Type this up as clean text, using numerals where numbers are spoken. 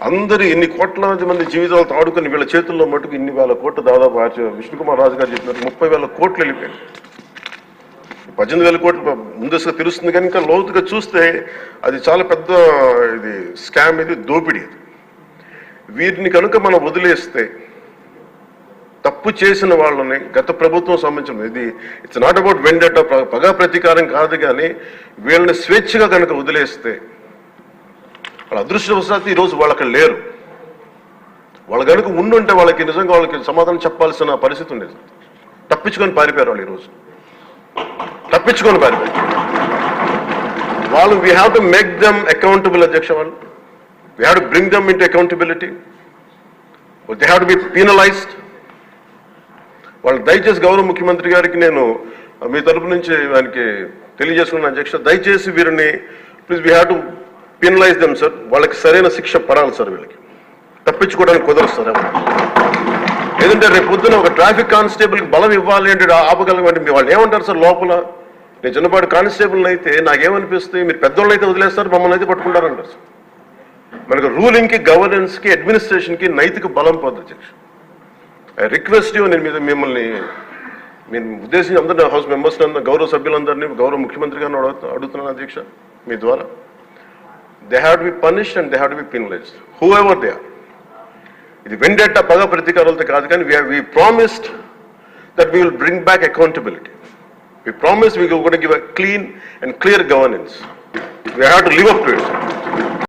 అందరూ ఇన్ని కోట్లాది మంది జీవితాలతో ఆడుకుని వీళ్ళ చేతుల్లో మటుకు ఇన్ని వేల కోట్లు దాదాపు విష్ణుకుమార్ రాజు గారు చెప్పినట్టు 30,000 కోట్లు వెళ్ళిపోయాయి. 18,000 కోట్లు ముందస్తుగా తెలుస్తుంది కానీ ఇంకా లోతుగా చూస్తే అది చాలా పెద్ద ఇది స్కామ్, ఇది దోపిడీ. వీటిని కనుక మనం వదిలేస్తే తప్పు చేసిన వాళ్ళని గత ప్రభుత్వం సంబంధించిన ఇది ఇట్స్ నాట్ అబౌట్ వెండట పగా ప్రతీకారం కాదు, కానీ వీళ్ళని స్వేచ్ఛగా కనుక వదిలేస్తే వాళ్ళ అదృష్టవశాత్తు ఈరోజు వాళ్ళకి లేరు. వాళ్ళు కనుక ఉండుంటే వాళ్ళకి నిజంగా వాళ్ళకి సమాధానం చెప్పాల్సిన పరిస్థితి ఉండేది. తప్పించుకొని పారిపోయారు వాళ్ళు ఈరోజు, తప్పించుకొని పారిపోయారు వాళ్ళు. We have to make them accountable అధ్యక్ష. వాళ్ళు we have to bring them into accountability. They have to be penalised. వాళ్ళు దయచేసి గౌరవ ముఖ్యమంత్రి గారికి నేను మీ తరపు నుంచి ఆయనకి తెలియజేసుకున్నాను అధ్యక్ష, దయచేసి వీరిని please we have to penalise them sir. వాళ్ళకి సరైన శిక్ష పడాలి సార్. వీళ్ళకి తప్పించుకోవడానికి కుదరదు సార్. ఏదంటే రేపు పొద్దున ఒక ట్రాఫిక్ కానిస్టేబుల్కి బలం ఇవ్వాలి అంటే ఆపగలమంటే వాళ్ళు ఏమంటారు సార్ లోపల? నేను చిన్నపాటి కానిస్టేబుల్ని అయితే నాకేమనిపిస్తే మీరు పెద్దోళ్ళు అయితే వదిలేస్తారు, మమ్మల్ని అయితే పట్టుకుంటారంటారు సార్. మనకు రూలింగ్కి, గవర్నెన్స్కి, అడ్మినిస్ట్రేషన్కి నైతిక బలం పోదు అధ్యక్ష. ఐ రిక్వెస్ట్ యూ, నేను మీద మిమ్మల్ని నేను ఉద్దేశించి అందరినీ హౌస్ మెంబర్స్ గౌరవ సభ్యులందరినీ గౌరవ ముఖ్యమంత్రి గారిని అడుగుతున్నాను అధ్యక్ష మీ ద్వారా. They have to be punished and they have to be penalized whoever they are. ఇది వెండేట పగ ప్రతీకారాలతో కాదు, కానీ we promised that we will bring back accountability. We promise we gonna give a clean and clear governance. We have to live up to it.